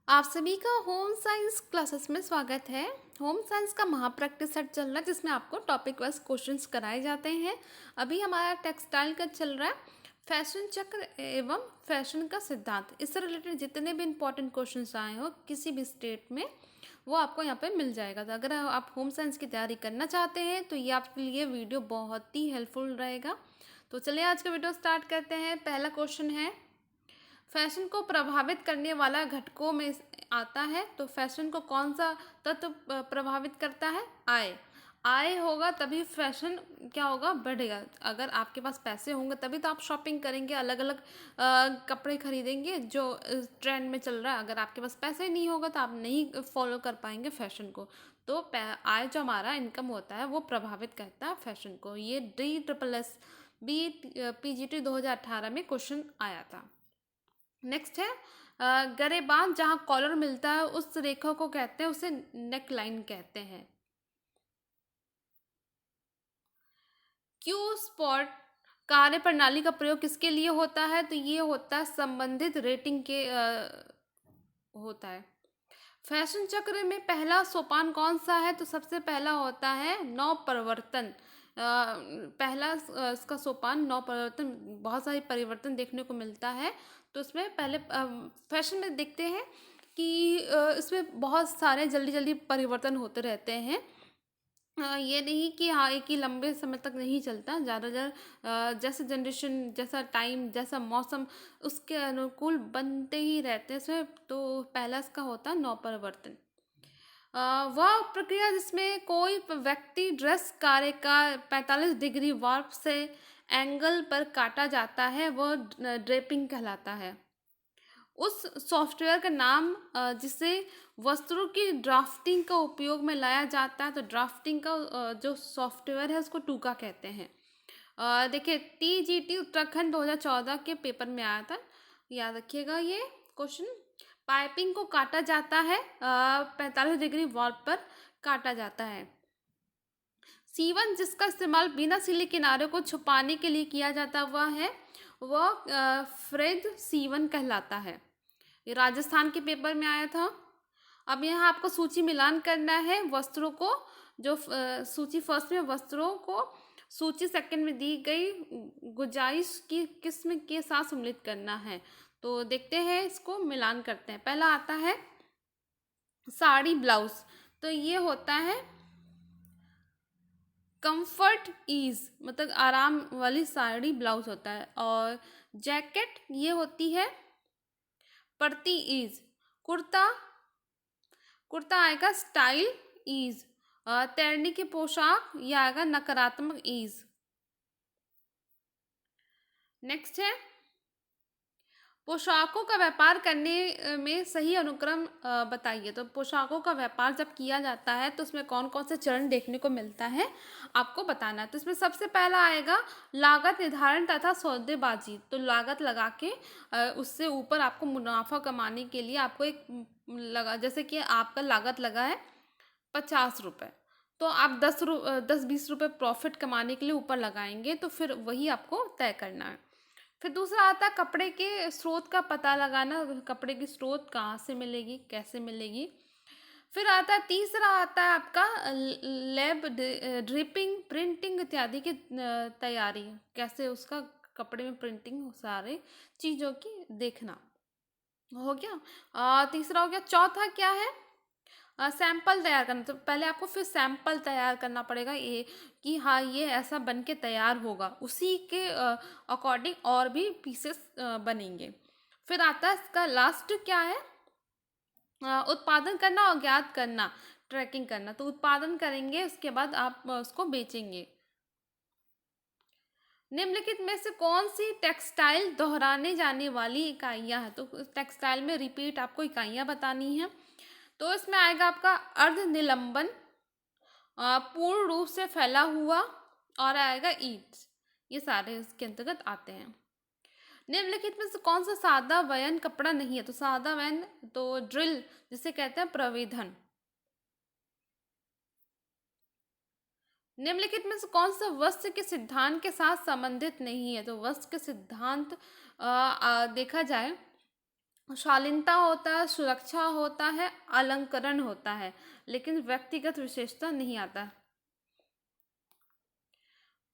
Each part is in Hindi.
आप सभी का होम साइंस क्लासेस में स्वागत है। होम साइंस का महाप्रैक्टिस सेट चल रहा है जिसमें आपको टॉपिक वाइज क्वेश्चंस कराए जाते हैं। अभी हमारा टेक्सटाइल का चल रहा है, फैशन चक्र एवं फैशन का सिद्धांत। इससे रिलेटेड जितने भी इंपॉर्टेंट क्वेश्चंस आए हो किसी भी स्टेट में, वो आपको यहाँ पे मिल जाएगा। तो अगर आप होम साइंस की तैयारी करना चाहते हैं तो ये आपके लिए वीडियो बहुत ही हेल्पफुल रहेगा। तो चलिए आज का वीडियो स्टार्ट करते हैं। पहला क्वेश्चन है, फैशन को प्रभावित करने वाला घटकों में आता है, तो फैशन को कौन सा तत्व प्रभावित करता है? आय। आय होगा तभी फैशन क्या होगा, बढ़ेगा। अगर आपके पास पैसे होंगे तभी तो आप शॉपिंग करेंगे, अलग अलग कपड़े खरीदेंगे जो ट्रेंड में चल रहा है। अगर आपके पास पैसे नहीं होगा तो आप नहीं फॉलो कर पाएंगे फैशन को। तो आय जो हमारा इनकम होता है वो प्रभावित करता है फैशन को। ये DSSS PGT 2018 में क्वेश्चन आया था। नेक्स्ट है, गरेबान जहाँ कॉलर मिलता है उस रेखा को कहते हैं, उसे नेक लाइन कहते हैं। क्यू स्पॉट कार्य प्रणाली का प्रयोग किसके लिए होता है? तो ये होता है संबंधित रेटिंग के होता है। फैशन चक्र में पहला सोपान कौन सा है? तो सबसे पहला होता है नव परिवर्तन। पहला इसका सोपान नव परिवर्तन। बहुत सारे परिवर्तन देखने को मिलता है। तो उसमें पहले फैशन में देखते हैं कि इसमें बहुत सारे जल्दी जल्दी परिवर्तन होते रहते हैं। ये नहीं कि हाँ एक ही लंबे समय तक नहीं चलता, ज़्यादा ज़्यादा जैसे जनरेशन, जैसा टाइम, जैसा मौसम, उसके अनुकूल बनते ही रहते हैं इसमें। तो पहला इसका होता है नवपरिवर्तन। वह प्रक्रिया जिसमें कोई व्यक्ति ड्रेस कार्य का 45 डिग्री वार्प से एंगल पर काटा जाता है वह ड्रेपिंग कहलाता है। उस सॉफ्टवेयर का नाम जिसे वस्त्रों की ड्राफ्टिंग का उपयोग में लाया जाता है, तो ड्राफ्टिंग का जो सॉफ्टवेयर है उसको टूका कहते हैं। देखिए TGT उत्तराखंड 2014 के पेपर में आया था, याद रखिएगा ये क्वेश्चन। पाइपिंग को काटा जाता है 45 डिग्री वार्प पर काटा जाता है। सीवन जिसका इस्तेमाल बिना सिले किनारे को छुपाने के लिए किया जाता वह फ्रेद सीवन कहलाता है। ये राजस्थान के पेपर में आया था। अब यहाँ आपको सूची मिलान करना है वस्त्रों को। जो सूची फर्स्ट में वस्त्रों को सूची सेकंड में दी गई गुंजाइश की किस्म के साथ सम्मिलित करना है। तो देखते हैं, इसको मिलान करते हैं। पहला आता है साड़ी ब्लाउज। तो ये होता है कंफर्ट ईज, मतलब आराम वाली साड़ी ब्लाउज होता है। और जैकेट ये होती है प्रति ईज। कुर्ता, कुर्ता आएगा स्टाइल ईज। तैरने की पोशाक ये आएगा नकारात्मक ईज। नेक्स्ट है, पोशाकों का व्यापार करने में सही अनुक्रम बताइए। तो पोशाकों का व्यापार जब किया जाता है तो उसमें कौन कौन से चरण देखने को मिलता है आपको बताना है। तो इसमें सबसे पहला आएगा लागत निर्धारण तथा सौदेबाजी। तो लागत लगा के उससे ऊपर आपको मुनाफा कमाने के लिए आपको एक लगा, जैसे कि आपका लागत लगा है 50 रुपये, तो आप 10-20 रुपये प्रॉफिट कमाने के लिए ऊपर लगाएंगे, तो फिर वही आपको तय करना है। फिर दूसरा आता है कपड़े के स्रोत का पता लगाना। कपड़े की स्रोत कहाँ से मिलेगी, कैसे मिलेगी। फिर आता है तीसरा आता है आपका लैब ड्रिपिंग, प्रिंटिंग इत्यादि की तैयारी, कैसे उसका कपड़े में प्रिंटिंग, सारे चीज़ों की देखना। हो गया। तीसरा हो गया। चौथा क्या है, सैंपल तैयार करना। तो पहले आपको फिर सैंपल तैयार करना पड़ेगा ये, कि हाँ ये ऐसा बन के तैयार होगा, उसी के अकॉर्डिंग और भी पीसेस बनेंगे। फिर आता है इसका लास्ट क्या है, उत्पादन करना और ज्ञात करना, ट्रैकिंग करना। तो उत्पादन करेंगे, उसके बाद आप उसको बेचेंगे। निम्नलिखित में से कौन सी टेक्सटाइल दोहराने जाने वाली इकाइयाँ हैं? तो टेक्सटाइल में रिपीट आपको इकाइयाँ बतानी हैं। तो इसमें आएगा आपका अर्ध निलंबन, पूर्ण रूप से फैला हुआ, और आएगा ईट। ये सारे इसके अंतर्गत आते हैं। निम्नलिखित में से कौन सा सादा वयन कपड़ा नहीं है? तो सादा वयन तो ड्रिल जिसे कहते हैं प्रवेधन। निम्नलिखित में से कौन सा वस्त्र के सिद्धांत के साथ संबंधित नहीं है? तो वस्त्र के सिद्धांत देखा जाए शालीनता होता है, सुरक्षा होता है, अलंकरण होता है, लेकिन व्यक्तिगत विशेषता नहीं आता।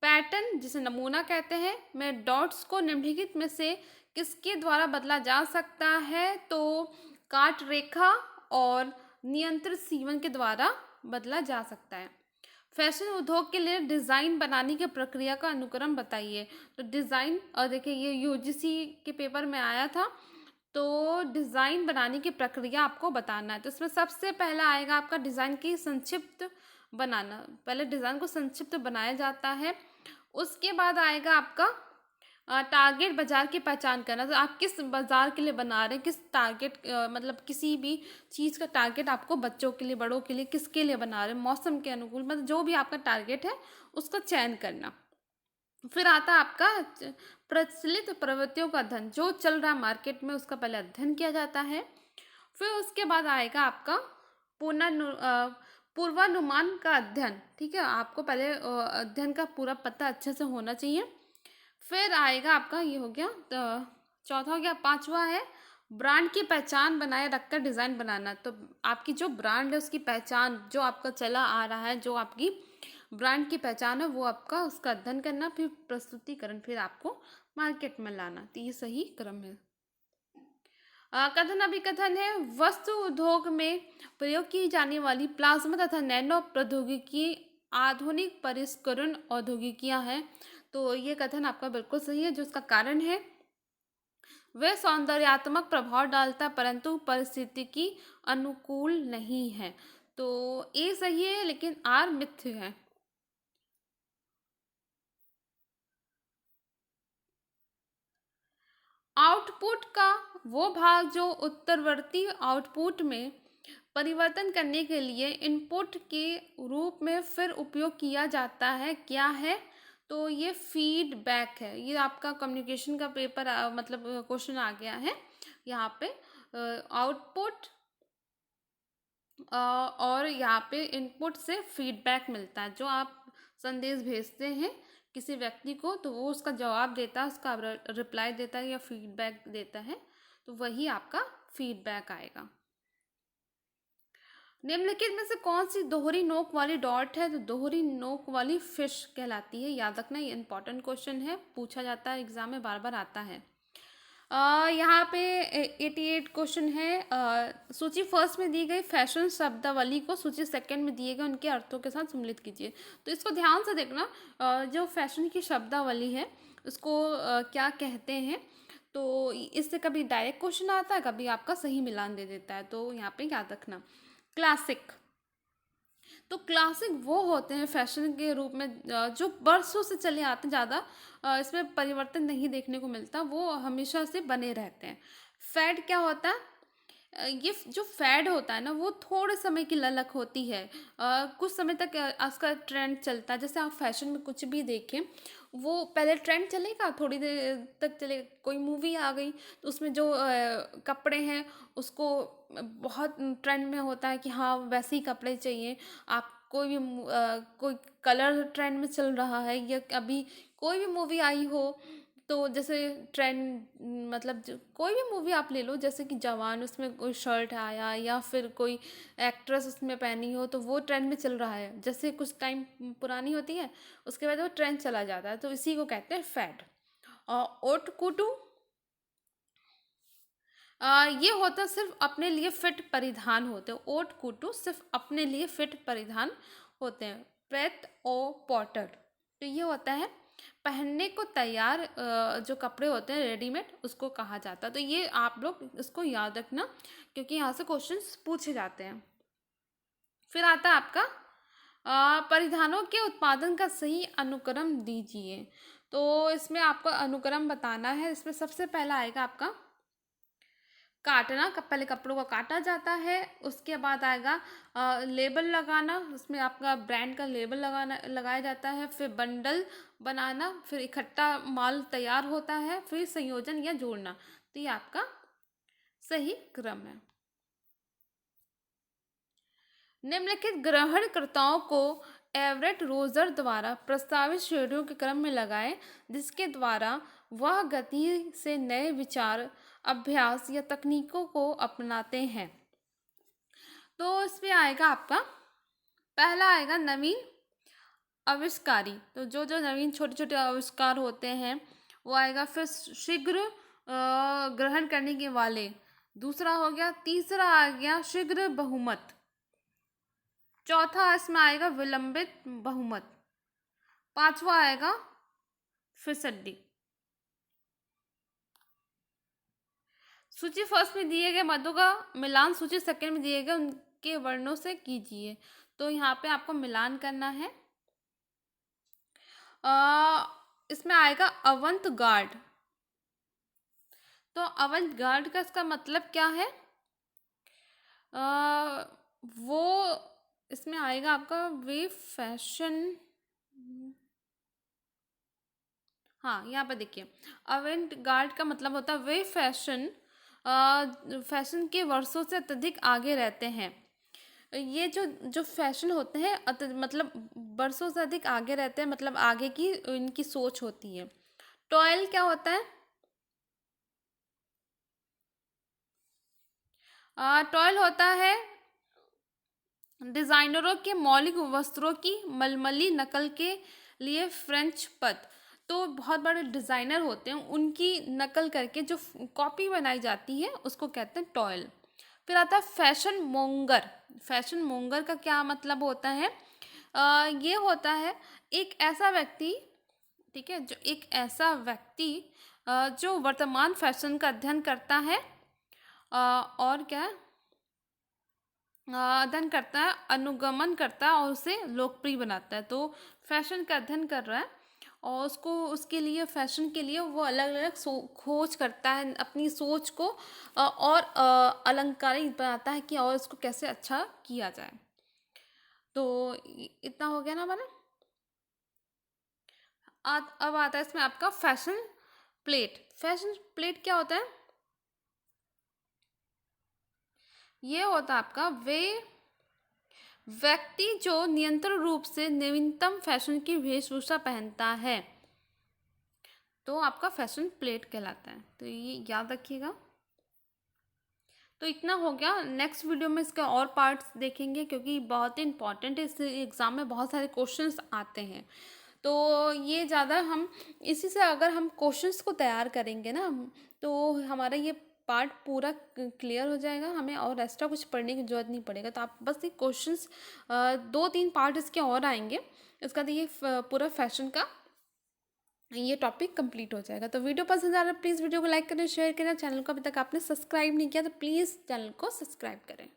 पैटर्न जिसे नमूना कहते हैं में डॉट्स को निम्नलिखित में से किसके द्वारा बदला जा सकता है? तो काट रेखा और नियंत्रित सीवन के द्वारा बदला जा सकता है। फैशन उद्योग के लिए डिज़ाइन बनाने की प्रक्रिया का अनुक्रम बताइए। तो डिज़ाइन, और देखिए ये यूजीसी के पेपर में आया था। तो डिज़ाइन बनाने की प्रक्रिया आपको बताना है। तो इसमें सबसे पहला आएगा आपका डिज़ाइन की संक्षिप्त बनाना। पहले डिज़ाइन को संक्षिप्त बनाया जाता है। उसके बाद आएगा आपका टारगेट बाजार की पहचान करना। तो आप किस बाजार के लिए बना रहे हैं, किस टारगेट, मतलब किसी भी चीज़ का टारगेट आपको बच्चों के लिए, बड़ों के लिए, किसके लिए बना रहे हैं, मौसम के अनुकूल, मतलब जो भी आपका टारगेट है उसका चयन करना। फिर आता है आपका प्रचलित प्रवृत्तियों का अध्ययन, जो चल रहा मार्केट में उसका पहले अध्ययन किया जाता है। फिर उसके बाद आएगा आपका पूर्वानुमान का अध्ययन। ठीक है, आपको पहले अध्ययन का पूरा पता अच्छे से होना चाहिए। फिर आएगा आपका, ये हो गया तो चौथा हो गया। पांचवा है ब्रांड की पहचान बनाए रखकर डिज़ाइन बनाना। तो आपकी जो ब्रांड है उसकी पहचान, जो आपका चला आ रहा है, जो आपकी ब्रांड की पहचान है, वो आपका उसका अध्ययन करना, फिर प्रस्तुतिकरण, फिर आपको मार्केट में लाना। तो ये सही क्रम है। कथन अभिकथन है, वस्तु उद्योग में प्रयोग की जाने वाली प्लाज्मा तथा नैनो प्रौद्योगिकी आधुनिक परिष्करण औद्योगिकियां हैं। तो ये कथन आपका बिल्कुल सही है। जो उसका कारण है, वह सौंदर्यात्मक प्रभाव डालता परंतु परिस्थितिकी अनुकूल नहीं है। तो ए सही है, लेकिन आर मिथ्य है। आउटपुट का वो भाग जो उत्तरवर्ती आउटपुट में परिवर्तन करने के लिए इनपुट के रूप में फिर उपयोग किया जाता है, क्या है? तो ये फीडबैक है। ये आपका कम्युनिकेशन का पेपर, मतलब क्वेश्चन आ गया है यहाँ पे। आउटपुट और यहाँ पे इनपुट से फीडबैक मिलता है। जो आप संदेश भेजते हैं किसी व्यक्ति को, तो वो उसका जवाब देता है, उसका रिप्लाई देता है या फीडबैक देता है, तो वही आपका फीडबैक आएगा। निम्नलिखित में से कौन सी दोहरी नोक वाली डॉट है? तो दोहरी नोक वाली फिश कहलाती है। याद रखना, ये इंपॉर्टेंट क्वेश्चन है, पूछा जाता है एग्जाम में, बार बार आता है। यहाँ पे 88 क्वेश्चन है। सूची फर्स्ट में दी गई फैशन शब्दावली को सूची सेकंड में दिए गए उनके अर्थों के साथ सम्मिलित कीजिए। तो इसको ध्यान से देखना। जो फैशन की शब्दावली है उसको क्या कहते हैं? तो इससे कभी डायरेक्ट क्वेश्चन आता है, कभी आपका सही मिलान दे देता है। तो यहाँ पे याद रखना। क्लासिक, तो क्लासिक वो होते हैं फैशन के रूप में जो बरसों से चले आते हैं, ज़्यादा इसमें परिवर्तन नहीं देखने को मिलता, वो हमेशा से बने रहते हैं। फैड क्या होता है? ये जो फैड होता है ना, वो थोड़े समय की ललक होती है। कुछ समय तक उसका ट्रेंड चलता है। जैसे आप फैशन में कुछ भी देखें, वो पहले ट्रेंड चलेगा, थोड़ी देर तक चलेगा। कोई मूवी आ गई तो उसमें जो कपड़े हैं उसको बहुत ट्रेंड में होता है कि हाँ वैसे ही कपड़े चाहिए। आप कोई कलर ट्रेंड में चल रहा है, या अभी कोई भी मूवी आई हो, तो जैसे ट्रेंड, मतलब कोई भी मूवी आप ले लो, जैसे कि जवान, उसमें कोई शर्ट आया या फिर कोई एक्ट्रेस उसमें पहनी हो, तो वो ट्रेंड में चल रहा है। जैसे कुछ टाइम पुरानी होती है, उसके बाद वो ट्रेंड चला जाता है, तो इसी को कहते हैं फैड। और ओट कुटू, ये होता सिर्फ अपने लिए फिट परिधान होते हैं। ओट कुटू सिर्फ अपने लिए फिट परिधान होते हैं। प्रेत ओ पॉटर, तो ये होता है पहनने को तैयार जो कपड़े होते हैं रेडीमेड, उसको कहा जाता है। तो ये आप लोग इसको याद रखना, क्योंकि यहाँ से क्वेश्चंस पूछे जाते हैं। फिर आता है आपका परिधानों के उत्पादन का सही अनुक्रम दीजिए। तो इसमें आपको अनुक्रम बताना है। इसमें सबसे पहला आएगा आपका काटना। पहले कपड़ों को काटा जाता है, उसके बाद आएगा लेबल लगाना। उसमें आपका ब्रांड का लेबल लगाया जाता है। फिर बंडल बनाना, फिर इकट्ठा माल तैयार होता है, फिर संयोजन या जोड़ना। तो ये आपका सही क्रम है। निम्नलिखित ग्रहणकर्ताओं को एवरेट रोजर द्वारा प्रस्तावित श्रेणियों के क्रम में लगाएं, जिसके द्वारा वह गति से नए विचार, अभ्यास या तकनीकों को अपनाते हैं। तो इसमें आएगा आपका, पहला आएगा नवीन आविष्कारी। तो जो जो नवीन छोटे छोटे आविष्कार होते हैं वो आएगा। फिर शीघ्र ग्रहण करने के वाले, दूसरा हो गया। तीसरा आ गया शीघ्र बहुमत। चौथा इसमें आएगा विलंबित बहुमत। पांचवा आएगा फिसड्डी। सूची फर्स्ट में दिए गए मदों का मिलान सूची सेकंड में दिए गए उनके वर्णों से कीजिए। तो यहाँ पे आपको मिलान करना है। इसमें आएगा अवंत गार्ड। तो अवंत गार्ड का इसका मतलब क्या है? वो इसमें आएगा आपका वे फैशन। हाँ, यहाँ पर देखिए, अवेंट गार्ड का मतलब होता है वे फैशन के वर्षों से अत्यधिक आगे रहते हैं। ये जो जो फैशन होते हैं मतलब वर्षों से अधिक आगे रहते हैं, मतलब आगे की इनकी सोच होती है। टॉयल क्या होता है? टॉयल होता है डिजाइनरों के मौलिक वस्त्रों की मलमली नकल के लिए फ्रेंच पद। तो बहुत बड़े डिजाइनर होते हैं, उनकी नकल करके जो कॉपी बनाई जाती है उसको कहते हैं टॉयल। फिर आता है फैशन मोंगर। फैशन मोंगर का क्या मतलब होता है? ये होता है एक ऐसा व्यक्ति, ठीक है, जो एक ऐसा व्यक्ति जो वर्तमान फैशन का अध्ययन करता है और क्या है, अध्ययन करता है, अनुगमन करता है और उसे लोकप्रिय बनाता है। तो फैशन का अध्ययन कर रहा है और उसको उसके लिए फैशन के लिए वो अलग अलग खोज करता है, अपनी सोच को और अलंकारिक बनाता है कि और इसको कैसे अच्छा किया जाए। तो इतना हो गया ना हमारा। अब आता है इसमें आपका फैशन प्लेट। फैशन प्लेट क्या होता है? ये होता है आपका वे व्यक्ति जो निरंतर रूप से नवीनतम फैशन की वेशभूषा पहनता है, तो आपका फैशन प्लेट कहलाता है। तो ये याद रखिएगा। तो इतना हो गया। नेक्स्ट वीडियो में इसका और पार्ट्स देखेंगे क्योंकि बहुत ही इंपॉर्टेंट है। इस एग्ज़ाम में बहुत सारे क्वेश्चंस आते हैं, तो ये ज़्यादा हम इसी से अगर हम क्वेश्चंस को तैयार करेंगे ना, तो हमारा ये पार्ट पूरा क्लियर हो जाएगा, हमें और एक्स्ट्रा कुछ पढ़ने की जरूरत नहीं पड़ेगा। तो आप बस ये क्वेश्चंस 2-3 पार्ट इसके और आएंगे, इसका तो ये पूरा फैशन का ये टॉपिक कंप्लीट हो जाएगा। तो वीडियो पसंद आ रहा है प्लीज़ वीडियो को लाइक करें, शेयर करें। चैनल को अभी तक आपने सब्सक्राइब नहीं किया तो प्लीज़ चैनल को सब्सक्राइब करें।